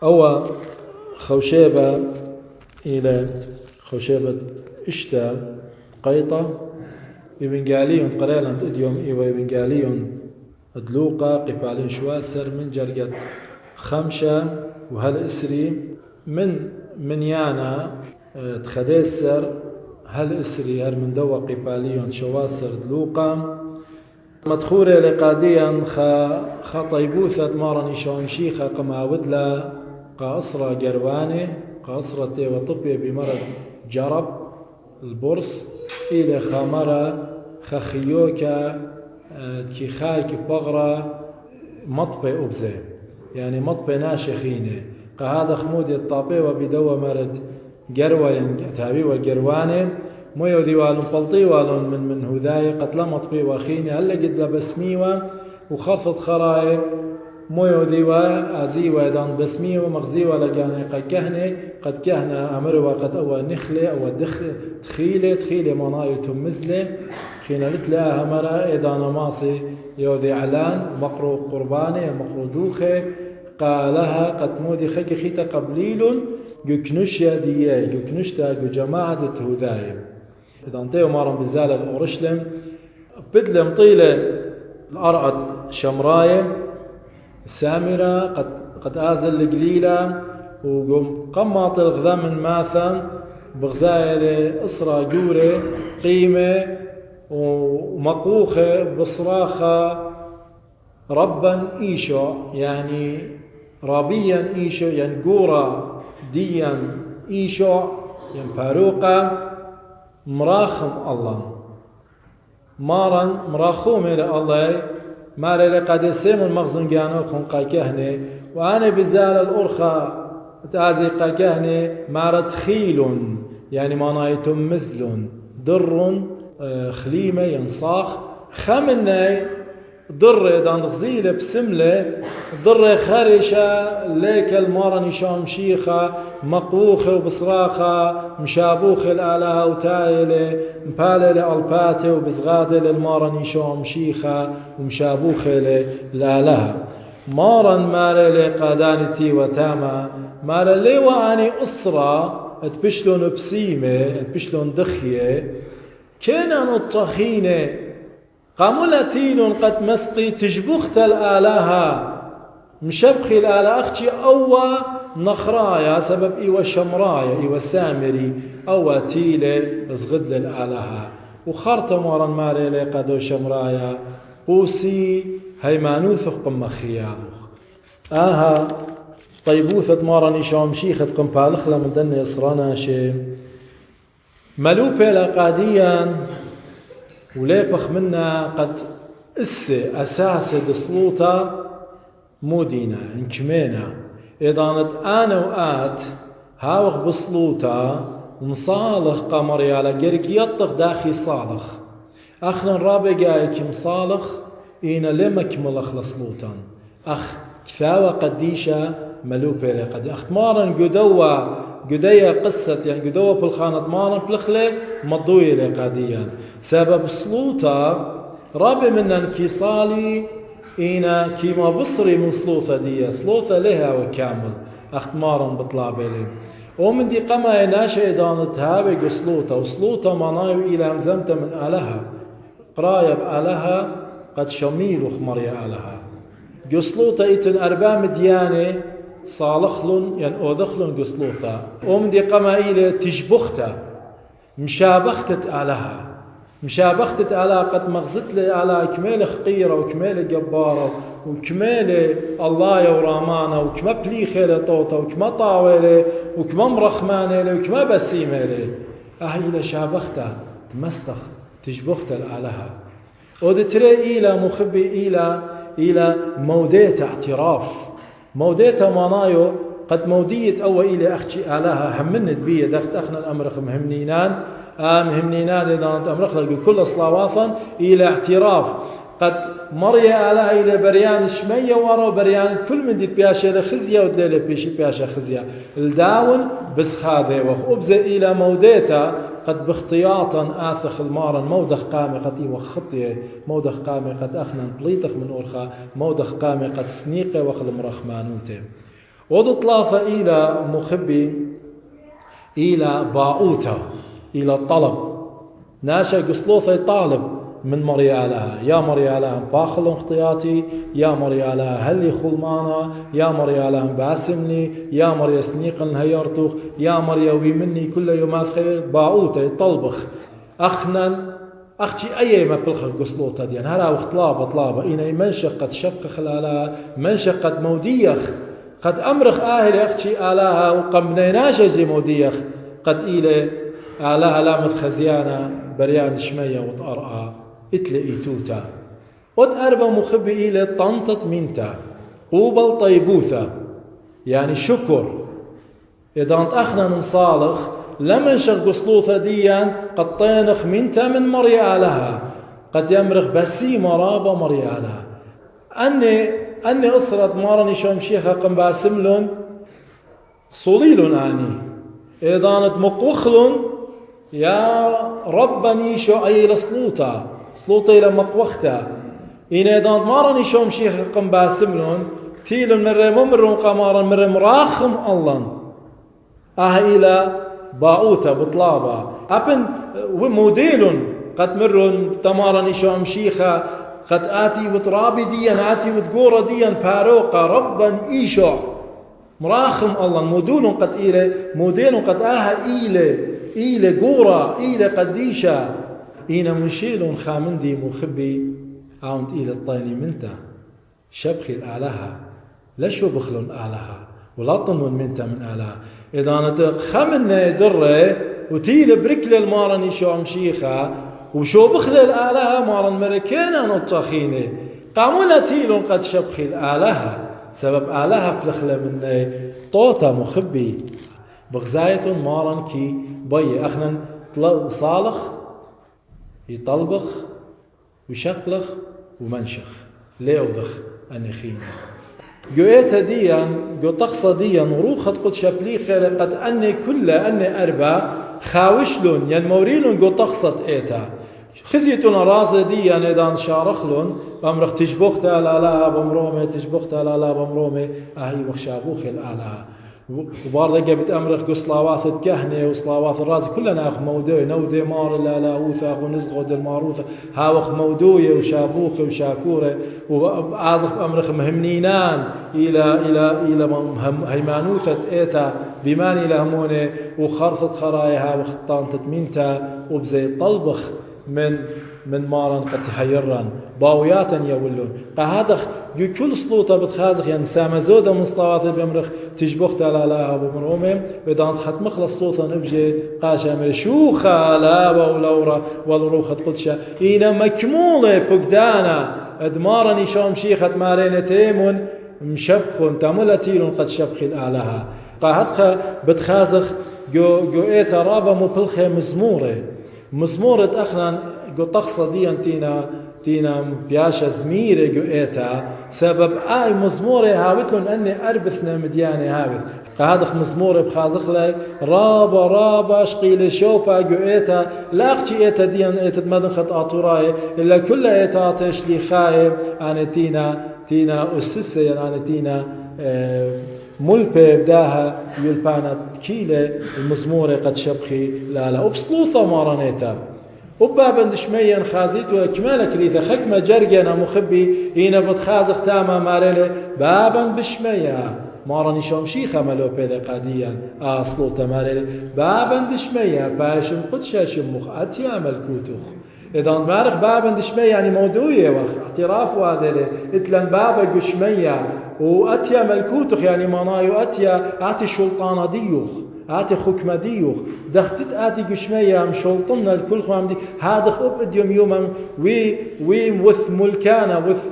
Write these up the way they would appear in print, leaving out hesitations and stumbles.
أو خوشيبة إلى خوشيبة إشتا قيطة يبنقاليون قريلا إديوم إيوة يبنقاليون دلوقة قبالين شواسر من جرقت خمشة وهل إسري من يانا تخديسر هل إسري هر من دوا قباليون شواسر دلوقة مدخورة لقاديا خطيبوثة مارني شونشيخة قماودلا قاصرة جرواني قاصرة وطبية بمرض جرب البرص إلى خامرة خخيوكا كيخايك بغرة مطبة أبزة يعني مطبة ناشخينة قهذا خمودي الطابة وبدوا مرض جروة تابي وجرواني مويو ديوالون بلطيوالون من هذاي قد لا مطبي وخيني هلا قد لبسميوة وخرطت خراي مويو ديوا أزيوا دان بسميوة مغزيوة لقاني قد كهنة أمروا قد أو نخلة أو تخيلة منايو تمزلة خينا لتلاها مرة إدانا ماصي يودي علان مقرو قرباني مقرو دوخة قالها قد مودي خيك خيتا قبليل يكنشيا ديا يكنشتا جماعة هذاي إذا انتهوا مارن بزالة الأورشلم بدلم طيلة الأرقد شمراية سامرة قد آزل القليلة وقم قماط الغذاء من ماثا بغزايل إصرى جورة قيمة ومقوخة بصراخة ربا إيشو يعني رابيا إيشو يعني جورة ديا إيشو يعني باروقة مراخم الله مارن مراخوم إلى الله مارا لقد سيم المغزن جانو خن قاكهني وأنا بزال الأرخى تازي قاكهني مارا تخيل يعني منايتم مزل در خليمة ينصاخ خمني ضر دان غزيلة بسملة ضر خرشة ليك المارن شام شيخة مقوخة وبصراخة مشابوخة الآلة وتايلة مبالة الباتة وبزغادة للمارن شام شيخة ومشابوخة الآلة مارن مالة لقادانتي وتاما مالة لي واني أسرة تبشلون بسيمة تبشلون دخية كينا الطخينة قامولتين قد مسقي تجبخت الآلهة مشبخي الآلة أختي أو نخرايا سبب إيوة شمرايا إيوة سامري أو تيلة زغد للآلهة وخرط مورا مالي لقدو شمرايا قوسي هيمانوث قم خيالوخ طيبوثة مورا نشام شيخة قم بالخلة من دن يصرانا شي ملوبة لقاديا وليبخ منا قد أساس دسلوطة مودينا انكمينا إذا أنا وآت هاوخ بسلوطة مصالخ قمري على جرك يطخ داخي صالخ أخنا رابع جايك مصالخ إينا لما كملخ لسلوطا أخ كفاوة قديشة ملوبة لقد أختمارا قدية قصة يعني قدوة بالخانة مارن بلخلة مضوية لقاديا سبب سلوطة رابع من انكسالي إينا كيما بصري من سلوطة دي سلوطة لها وكامل أختمارا بطلع بلي ومن دي قما ناشا إدانتها بيقو سلوطة وسلوطة منايو إلى همزمت من آلها قراية بآلها قد شميل وخمرية آلها جو سلوطة إيتن أربع مديانة صالخلن يعني أودخلن قسلوثا ومن دي قمائلة تجبختا مشابختة آلها مشابختة آلها قد مغزت لي على كمال خقيرة وكمال جبارة وكمال الله يورامانة وكما بليخة لطوطة وكما طاولة وكما مرخمانة وكما بسيمة إلى شابختها تمستخ تجبختها الآلها ودتري إلى مخبي إلى مودية اعتراف موديتا منايو قد مودية أو إلى أختي آلها همنت بيه دخت أخنا الأمرخ مهمنينان إذا أمرخ لك بكل صلاواثا إلى اعتراف قد مريا آلها إلى بريان شمية ورا بريان كل من دي بياشة لخزية ودليل بيشي بياشة خزية الداون بس خاذي وخبزة إلى موديتا قد باختياطا آثخ المارا مودخ قامي قد وخطية مودخ قامي قد أخنا بليتخ من أرخا مودخ قامي قد سنيقة وخل مرخمانوته وضطلافة إلى مخبي إلى باؤوتا إلى الطلب ناشا قصلوثة طالب من مريالها يا مريالها باخلون اختياتي يا مريالها هلي خلمانا يا مريالها باسمني يا مريا سنيقن هيرتوخ يا مريا ويمني كل يومات خير باؤوتا طلبخ أخنا أختي أي ما بلخ قصلوتا ديان هلا واختلابة طلابة إنا منشق قد شبق خلالها منشق قد موديخ قد أمرخ آهل أختي آلاها وقمنيناش زي موديخ قد إلى آلاها لامث خزيانة بريان شمية وطأرأة اتلئي توتا وتأربا مخبي إلى طنطت منتا قوبل طيبوثة يعني شكر إذا أنت أخنا نصالخ لمن شغ قصلوثة ديان قد طينخ منتا من مريالها قد يمرخ بسي مرابا مريالها أني أصرت مارني شوم شيخة قم باسملون صليل آني إذا أنت مقوخلون يا ربني شو أي لصلوتا صلوتي لمقوختا إن إذا أنت مارني شوم شيخة قم باسملون تيل مرة ممرون قمارا مرة مراخم الله إلى باؤوتا بطلابة أبن وموديل قد مرون تمارني شوم شيخة قد آتي وترابي ديا آتي وتقورة ديا باروقة ربا إيشع مراخم الله مودول قد إيلي موديل قد إيلي قورة إيلي قديشة إينا منشيل خامندي مخبي عاونت إيلي الطيني منتا شبخي الآلها لا شو بخلون آلها ولا طنون منتا من آلها إذا أنا خمن درة وتيلي بركل المارني شو عمشيخة وشو بخل الآلهة مارا المركينة نطخيني قامونا تيلون قد شبخي الآلهة سبب آلهة بلخلة من طوطة مخبي بغزاية مارا كي بي أخنا صالخ يطلبخ ويشقلخ ومنشخ ليوضخ أنخيني جوئتا ديا جو تقصى ديا روخت قد شبلي خير قد أني كل أني أربع خاوشلون ين موريلون جو تقصت إيتا خذيتنا رازة ديا إذا شارخلون أمرخ تشبخت الآلهة بمرومي تشبخت الآلهة بمرومي أهي وخشابوخ الآلهة وبارده قبت أمرخ قو صلاوات الكهنة وصلاوات الرازي كلنا أخ مودوي نودي مار الآلاوثة أخو نزغد الماروثة هاوخ مودوية وشابوخة وشاكورة وآزخ أمرخ مهمنينان إلى هيمانوثة إيتا بمان إلى همونة وخرفت خرايا هاوخ طانتت منتا وبزي طلبخ من مارن قد تحيرن باوياتا يولون قهادخ كل سلوطة بتخازخ يعني سامزودة من صلوات بيمرخ تجبخت على لا بمرومهم بدان ختمخ السلطة نبجي قاشا من شو خالا ولورا والروخة قدشة إنا مكمولة بقدانا ادمارني شوم شيخة مارين تيمون مشبخون تاملتيلون قد شبخي الآلهة قهادخ بتخازخ جو إيتا رابا مبلخة مزمورة أخنا جو تقصى ديان تينا بياشا زميرة جو إيتا سبب آي مزمورة هاوتلون أني أربثنا مدياني هاوث قهادخ مزمورة بخازخ لي رابا شقيل شوبا جو إيتا لاقشي إيتا ديان إيتا مدن خط آطوراي إلا كل إيتا تشلي خايب أنا تينا أسسة يعني تينا ملبة بداها يلبانا تكيلة المزمورة قد شبخي لا وبسلوثة مارنيتا وبابا دشميا خازيت وكمالك ريتا خكمة جرجنا مخبي هنا بتخازخ تاما مارلي بابا بشميا مارني شوم شيخة ملو بيدا قاديا سلوطة مارلي بابا دشميا باشم قدشاشم مخ أتيا ملكوتوخ إذا مارخ بابا دشميا يعني موضوعية وخ اعتراف وهذا اتلن بابا قشميا وأتيا ملكوتخ يعني منايو أتيا آتي شلطانة ديوخ آتي حكمة ديوخ دختت آتي قشمية مشلطنا الكل خوام دي هذا خب اديوم يوما وي وث ملكانة وث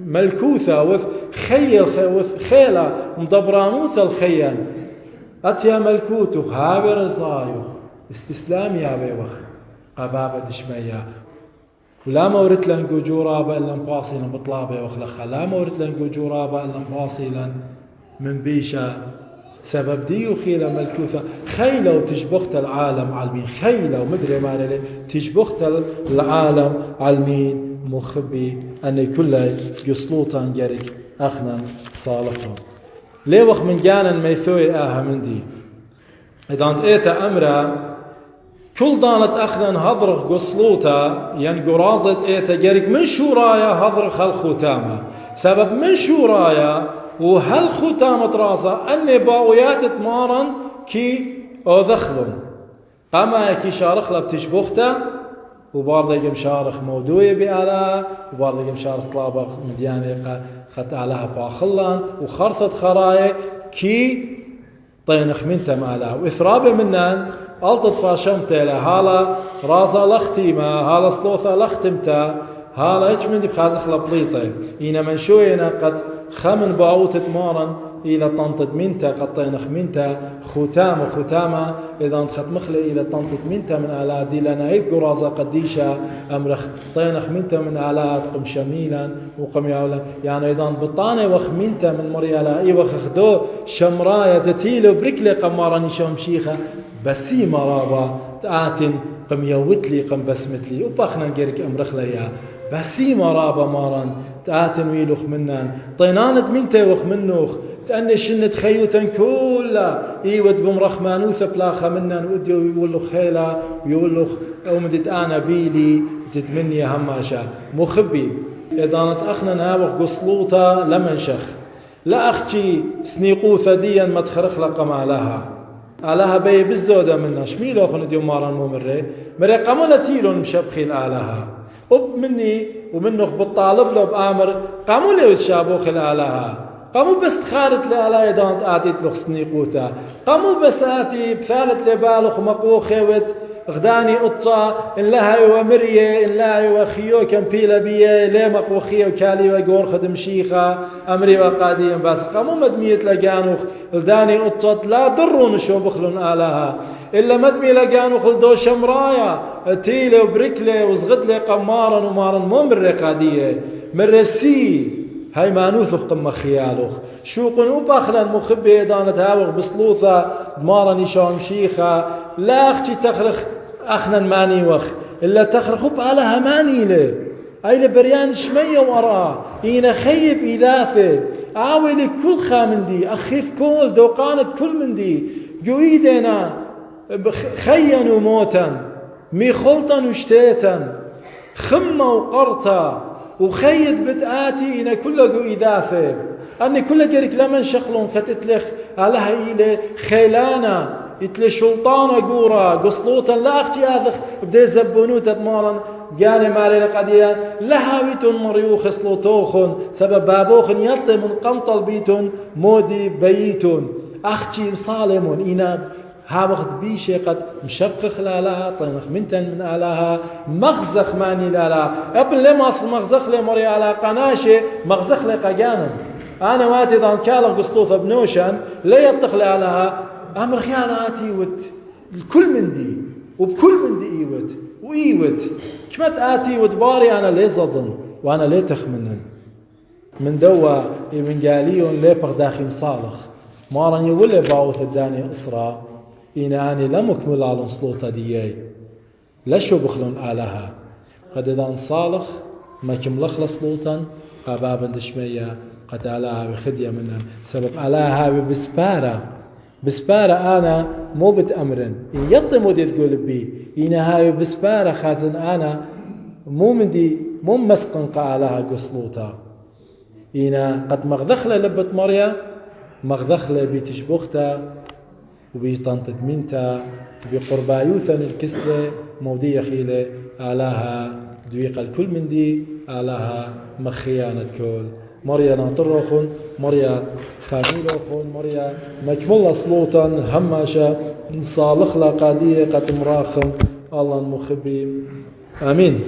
ملكوثة وث خيل وث خيلة مدبرانوثة الخيان أتيا ملكوتخ هابر الزايوخ استسلام يا بيوخ قبابة دشمية ولا مورت لن جورا بألا مباصلا بطلابة وخلخا لا مورت لن جورا بألا مباصلا من بيشا سبب ديو خيلة ملكوثة خيلة وتشبخت العالم علمين خيلة ومدري ما لي تشبخت العالم علمين مخبي أن كل جسلوطا جرك أخنا صالحا ليه وخ من جانا ميثوي آها مندي إذا أنت إيتا أمرا كل دانت أخنا هضرخ قصلوتا ين قرازة إيتا جارك من شورايا هضرخ الختامة سبب من شورايا وهل ختامة راسا أني باويات تمارن كي أذخلن قاما كي شارخ لبتشبختا وبارده مشارخ موضوعي بآلها وبارده مشارخ طلابة مديانة خط عليها باخلان وخرطت خرايا كي طينخ منتا مالها وإثرابة منن ألطت باشمتا لهالا رازا لختيمة هالا سلوثا لختمتا هالا إيش من دي بخازخ لبليطة إينا من شوينا قد خمن باوتت مارن إلى طنطت منتا قد طينخ منتا ختامة إذا انت خط مخلي إلى طنطت منتا من آلات دي لنا إذ قرازة قديشة أمرخ طينخ منتا من آلات قم شميلا وقم يولا يعني إذا بطاني وخ منتا من مريالا إي وخ خدو شمرايا تتيلو بركلي قمارني شوم شيخة بسي مرابا تآتن قم يوتلي قم بسمتلي وباخنا نقرك أمرخ ليا بسي مرابا مارن تآتن ويلوخ منن طينانت منتا وخ منوخ تأني شنت خيوتا كلها إيود بمرخ مانوثة بلاخة منن ودي ويقولوا خيلة ويقولوا أومدت أنا بيلي تتمني هماشا مخبي إذا نتأخنا نابخ قصلوطة لمنشخ لا أختي سنيقوثة ديا ما تخرخ لقم علىها بي بالزودة منها شميلو خلو ديو ماران مري قامولا تيلون مشبخي الآلها مني ومنه بالطالب لو بآمر قامولا يتشابوخ الآلها قاموا بس تخارت لآلها دانت آتيت لخ سنيقوثة قاموا بس آتي بثالت لبالخ مقوو خيوت غداني قطة إن لها ومرية إن لها وخيو كم بيلا بيه ليه مقوو خيو كالي وقور خدم شيخة أمري وقاديا بس قاموا مدمية لقانوخ غداني قطة لا ضرون شو بخلون آلها إلا مدمي لقانوخ لدو شمرايا تيلي وبركلي وزغدلي قمارا ومارا مو مري قادية مرسي هاي ما نوثخ قم خيالوخ شو قنو باخلا المخبي دانت هاوغ بسلوثة دمارا نشام شيخة لا أختي تخرخ أخنا ماني وخ إلا تخرخ بألها ماني له أي لبريان شمية وراه إينا خيب إذاثة عاولي كل خامندي أخيف كل دوقانت كل مندي جويدنا خينوا موتا ميخلطا وشتيتا خمة وقرطا وخيد بتآتي إنا كله إضافة أني كله جرك لمن شخلون كتتلخ علىها إلى خيلانا يتلي شلطانة قورا قصلوتا لا أختي هذا بدي زبونوتا تمارا جاني مالي لقديان لهاويتون مريوخ سلوتوخن سبب بابوخن يطي من قمطل بيتون مودي بيتون أختي مصالمون إنا هاوخت بيشي قد مشبخ لها طينخ منتن من آلها مغزخ ماني لها ابن لما أصل مغزخ لي مري على قناشي مغزخ لي قجانا أنا واتي ذان كالغ قسطوثة بنوشان لا يطخ لها أمر خيالاتي وت الكل من دي وبكل من دي إيوت وإيوت كما تآتي وتباري أنا ليه صدن وأنا ليه تخمنن من دوا ابن قاليون ليه بغداخي مصالخ مارن يولي باوث الداني إسراء إنا أني لم أكمل على نصلوطة دياي لشو بخلون آلها قد إذا صالخ ما كملخ لصلوطا قبابا دشمية قد آلها بخدية منها سبب آلها بسبارة أنا مو بتأمرن إن يطي مودي تقول بي إنا هاي بسبارة خازن أنا مو مندي مو مسقن قالها قصلوطا إنا قد مغذخلة لبت مريا مغذخلة بتشبختا وبيطنطت منتا وبقربايوثا الكسلة مودية خيلة آلاها دويق الكل من دي آلاها مخيانة كل مريا ناطرخن مريا خاميلوخن مريا مكمل صلوطا هماشا صالخ لقادية قد مراخم الله المخبي آمين.